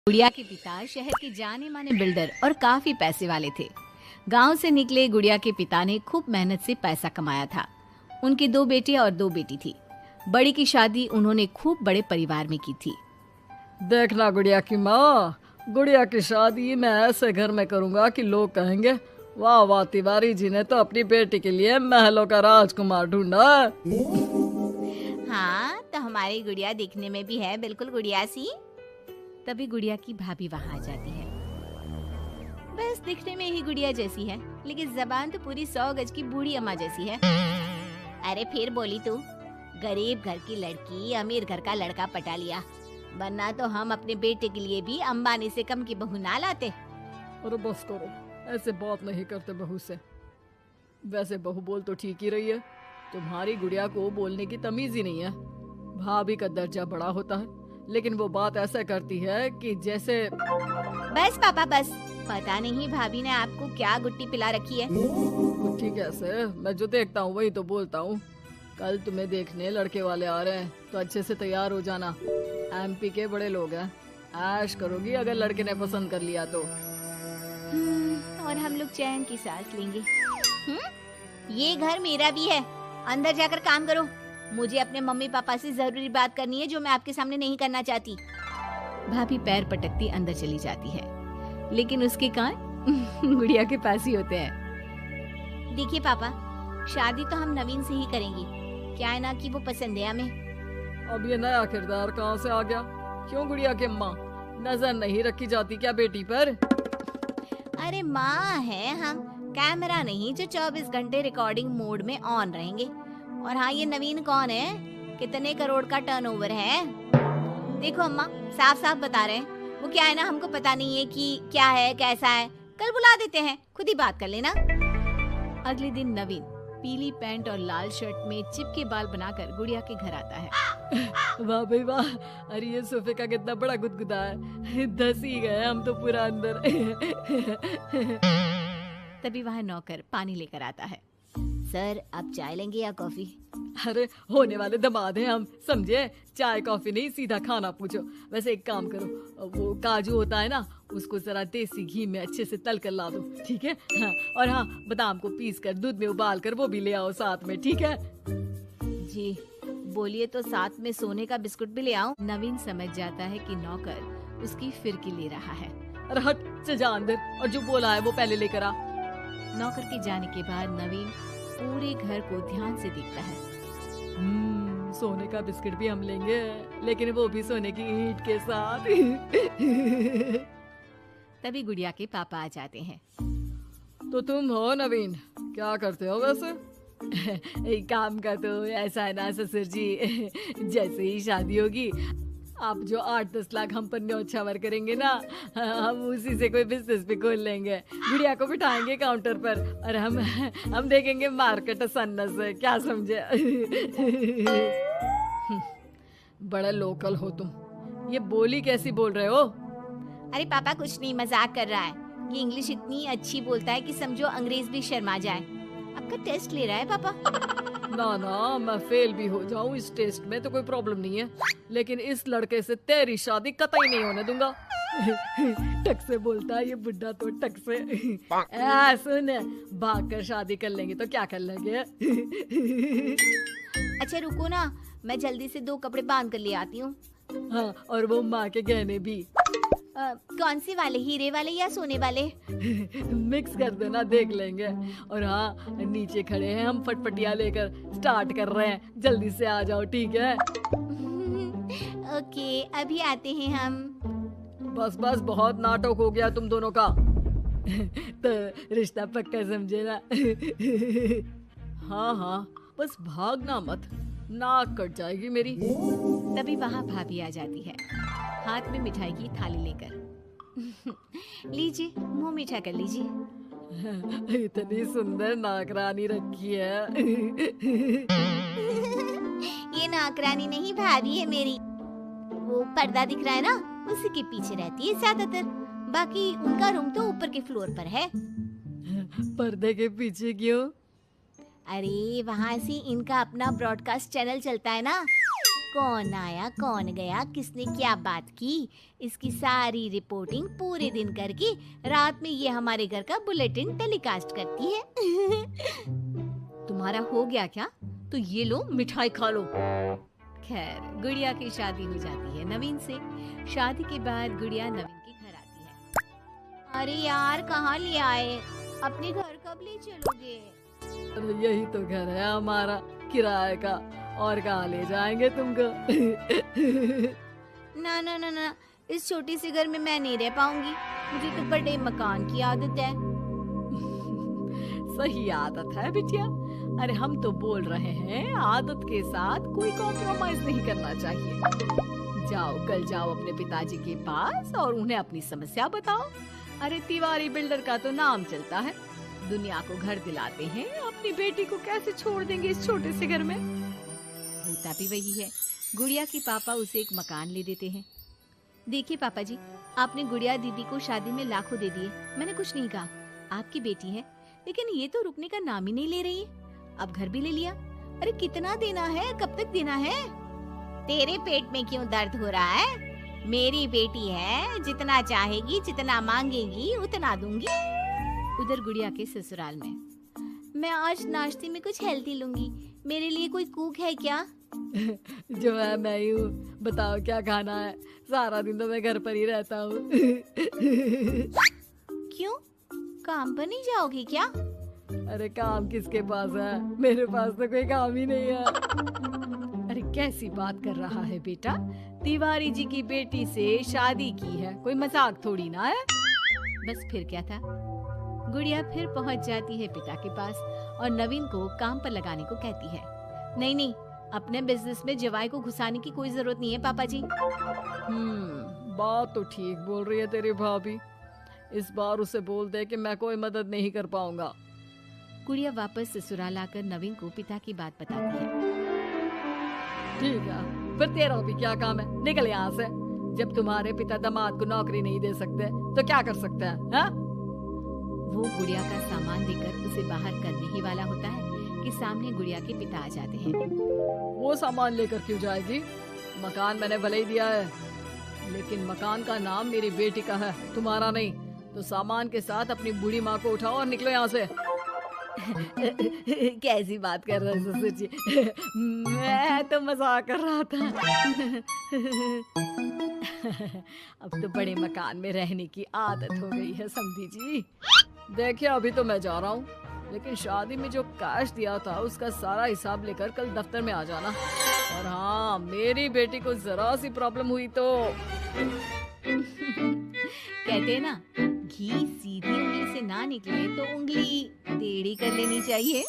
गुड़िया के पिता शहर के जाने माने बिल्डर और काफी पैसे वाले थे। गांव से निकले गुड़िया के पिता ने खूब मेहनत से पैसा कमाया था। उनके 2 बेटे और 2 बेटी थी। बड़ी की शादी उन्होंने खूब बड़े परिवार में की थी। देखना गुड़िया की माँ, गुड़िया की शादी मैं ऐसे घर में करूंगा कि लोग कहेंगे वाह वाह, तिवारी जी ने तो अपनी बेटी के लिए महलों का राजकुमार ढूंढा। हाँ, तो हमारी गुड़िया दिखने में भी है बिल्कुल गुड़िया सी। तभी गुड़िया की भाभी वहाँ आ जाती है। बस दिखने में ही गुड़िया जैसी है, लेकिन जबान तो पूरी 100 गज की बूढ़ी अम्मा जैसी है। अरे फिर बोली तू, गरीब घर की लड़की अमीर घर का लड़का पटा लिया, वरना तो हम अपने बेटे के लिए भी अंबानी से कम की बहू ना लाते। अरे बस करो, ऐसे बात नहीं करते बहू से। वैसे बहू बोल तो ठीक ही रही है, तुम्हारी गुड़िया को बोलने की तमीज ही नहीं है। भाभी का दर्जा बड़ा होता है, लेकिन वो बात ऐसा करती है कि जैसे। बस पापा बस, पता नहीं भाभी ने आपको क्या गुट्टी पिला रखी है। गुट्टी कैसे, मैं जो देखता हूँ वही तो बोलता हूँ। कल तुम्हें देखने लड़के वाले आ रहे हैं, तो अच्छे से तैयार हो जाना। एमपी के बड़े लोग हैं, ऐश करोगी अगर लड़के ने पसंद कर लिया तो। और हम लोग चैन की सांस लेंगे। ये घर मेरा भी है, अंदर जाकर काम करो। मुझे अपने मम्मी पापा से जरूरी बात करनी है जो मैं आपके सामने नहीं करना चाहती। भाभी पैर पटकती अंदर चली जाती है, लेकिन उसके कान गुड़िया के पास ही होते हैं। देखिए पापा, शादी तो हम नवीन से ही करेंगे, क्या है ना कि वो पसंद है हमें। अब ये नया किरदार कहाँ से आ गया? क्यों गुड़िया के माँ, नजर नहीं रखी जाती क्या बेटी पर? अरे माँ है हम, कैमरा नहीं जो 24 घंटे रिकॉर्डिंग मोड में ऑन रहेंगे। और हाँ, ये नवीन कौन है, कितने करोड़ का टर्नओवर है? देखो अम्मा, साफ साफ बता रहे हैं, वो क्या है ना, हमको पता नहीं है कि क्या है कैसा है। कल बुला देते हैं, खुद ही बात कर लेना। अगले दिन नवीन पीली पैंट और लाल शर्ट में चिपके बाल बनाकर गुड़िया के घर आता है। वाह भाई वाह, अरे ये सोफे का कितना बड़ा गुदगुदा है, धस ही गए हम तो पूरा अंदर। तभी वहाँ नौकर पानी लेकर आता है। सर, आप चाय लेंगे या कॉफी? अरे होने वाले दामाद हैं हम, समझे? चाय कॉफी नहीं, सीधा खाना पूछो। वैसे एक काम करो, वो काजू होता है ना, उसको जरा देसी घी में अच्छे से तल कर ला दो, ठीक है? हाँ, और हाँ, बादाम को पीस कर दूध में उबाल कर वो भी ले आओ साथ में, ठीक है? जी बोलिए, तो साथ में सोने का बिस्कुट भी ले आऊं? नवीन समझ जाता है कि नौकर उसकी फिरकी ले रहा है। अरे हट से जा अंदर, और जो बोला है वो पहले लेकर आ। नौकर के जाने के बाद नवीन पूरे घर को ध्यान से देखता है। सोने का बिस्किट भी हम लेंगे, लेकिन वो भी सोने की ईंट के साथ। तभी गुड़िया के पापा आ जाते हैं। तो तुम हो नवीन, क्या करते हो वैसे? एक काम का तो ऐसा है ना ससुर जी, जैसे ही शादी होगी आप जो 8-10 लाख हम पर न्योछावर करेंगे ना, हम उसी से कोई बिजनेस भी खोल लेंगे। गुड़िया को बिठाएंगे काउंटर पर और हम देखेंगे मार्केट सन्नत से, क्या समझे? बड़ा लोकल हो तुम, ये बोली कैसी बोल रहे हो? अरे पापा कुछ नहीं, मजाक कर रहा है। ये इंग्लिश इतनी अच्छी बोलता है कि समझो अंग्रेज भी शर्मा जाए। आपका टेस्ट ले रहा है पापा? ना ना, मैं फेल भी हो जाऊं इस टेस्ट में तो कोई प्रॉब्लम नहीं है, लेकिन इस लड़के से तेरी शादी कतई नहीं होने दूंगा। टक से बोलता है ये बुड्ढा तो, टक से। सुन, भाग कर शादी कर लेंगे तो क्या कर लेंगे? अच्छा रुको ना, मैं जल्दी से 2 कपड़े बांध कर ले आती हूँ। हाँ, और वो माँ के गहने भी। कौन से वाले, हीरे वाले या सोने वाले? मिक्स कर देना, देख लेंगे। और हाँ, नीचे खड़े हैं हम फटफटिया लेकर, स्टार्ट कर रहे हैं, जल्दी से आ जाओ, ठीक है? ओके, अभी आते हैं हम। बस बस, बहुत नाटक हो गया तुम दोनों का। तो रिश्ता पक्का समझे ना? हाँ हाँ, बस भागना मत, नाक कट जाएगी मेरी। तभी वहाँ भाभी आ जाती है, हाथ में मिठाई की थाली लेकर। लीजिए, मुंह मीठा कर लीजिए। इतनी सुंदर नाकरानी रखी है। ये नाकरानी नहीं, भाभी है मेरी। वो पर्दा दिख रहा है ना, उसी के पीछे रहती है ज्यादातर। बाकी उनका रूम तो ऊपर के फ्लोर पर है। पर्दे के पीछे क्यों? अरे वहाँ से इनका अपना ब्रॉडकास्ट चैनल चलता है ना, कौन आया कौन गया, किसने क्या बात की, इसकी सारी रिपोर्टिंग पूरे दिन करके रात में ये हमारे घर का बुलेटिन टेलीकास्ट करती है। तुम्हारा हो गया क्या? तो ये लो मिठाई खा लो। खैर, गुड़िया की शादी हो जाती है नवीन से। शादी के बाद गुड़िया नवीन के घर आती है। अरे यार, कहाँ ले आए? अपने घर कब ले चलोगे? अरे यही तो घर है हमारा किराए का, और कहाँ ले जाएंगे तुमको? ना ना ना ना, इस छोटी सी घर में मैं नहीं रह पाऊंगी। मुझे तो बड़े मकान की आदत है। सही आदत है बिटिया। अरे हम तो बोल रहे हैं आदत के साथ कोई कॉम्प्रोमाइज नहीं करना चाहिए। जाओ, कल जाओ अपने पिताजी के पास और उन्हें अपनी समस्या बताओ। अरे तिवारी बिल्डर का तो नाम चलता है, दुनिया को घर दिलाते हैं, अपनी बेटी को कैसे छोड़ देंगे इस छोटे से घर में? होता भी वही है। गुड़िया के पापा उसे एक मकान ले देते हैं। देखिए पापा जी, आपने गुड़िया दीदी को शादी में लाखों दे दिए, मैंने कुछ नहीं कहा। आपकी बेटी है, लेकिन ये तो रुकने का नाम ही नहीं ले रही है। अब घर भी ले लिया। अरे कितना देना है, कब तक देना है? तेरे पेट में क्यों दर्द हो रहा है? मेरी बेटी है, जितना चाहेगी जितना मांगेगी उतना दूंगी। उधर गुड़िया के ससुराल में, मैं आज नाश्ते में कुछ हेल्दी लूंगी, मेरे लिए कोई कुक है क्या? जो है मैं ही हूँ, बताओ क्या खाना है? सारा दिन तो मैं घर पर ही रहता हूँ। क्यों, काम पर नहीं जाओगी क्या? अरे काम किसके पास है, मेरे पास तो कोई काम ही नहीं है। अरे कैसी बात कर रहा है बेटा? तिवारी जी की बेटी से शादी की है, कोई मजाक थोड़ी ना है। बस फिर क्या था, गुड़िया फिर पहुंच जाती है पिता के पास और नवीन को काम पर लगाने को कहती है। नहीं नहीं, अपने बिजनेस में जवाई को घुसाने की कोई जरूरत नहीं है पापा जी। बात तो ठीक बोल रही है तेरी भाभी। इस बार उसे बोल दे कि मैं कोई मदद नहीं कर पाऊंगा। गुड़िया वापस ससुराल आकर नवीन को पिता की बात बताती है। ठीक है, फिर तेरा भी क्या काम है? निकल यहाँ से। जब तुम्हारे पिता दामाद को नौकरी नहीं दे सकते तो क्या कर सकते हैं? हाँ? वो गुड़िया का सामान देकर उसे बाहर करने ही वाला होता है कि सामने गुड़िया के पिता आ जाते हैं। वो सामान लेकर क्यों जाएगी? मकान मैंने भले ही दिया है, लेकिन मकान का नाम मेरी बेटी का है, तुम्हारा नहीं। तो सामान के साथ अपनी बूढ़ी माँ को उठाओ और निकलो यहाँ से। कैसी बात कर रहे हो ससुर जी? मैं तो मजाक कर रहा था। अब तो बड़े मकान में रहने की आदत हो गई है समधी जी। देखिए अभी तो मैं जा रहा हूँ, लेकिन शादी में जो कैश दिया था उसका सारा हिसाब लेकर कल दफ्तर में आ जाना। और हाँ, मेरी बेटी को जरा सी प्रॉब्लम हुई तो कहते हैं ना, घी सीधी उंगली से ना निकले तो उंगली टेढ़ी कर लेनी चाहिए।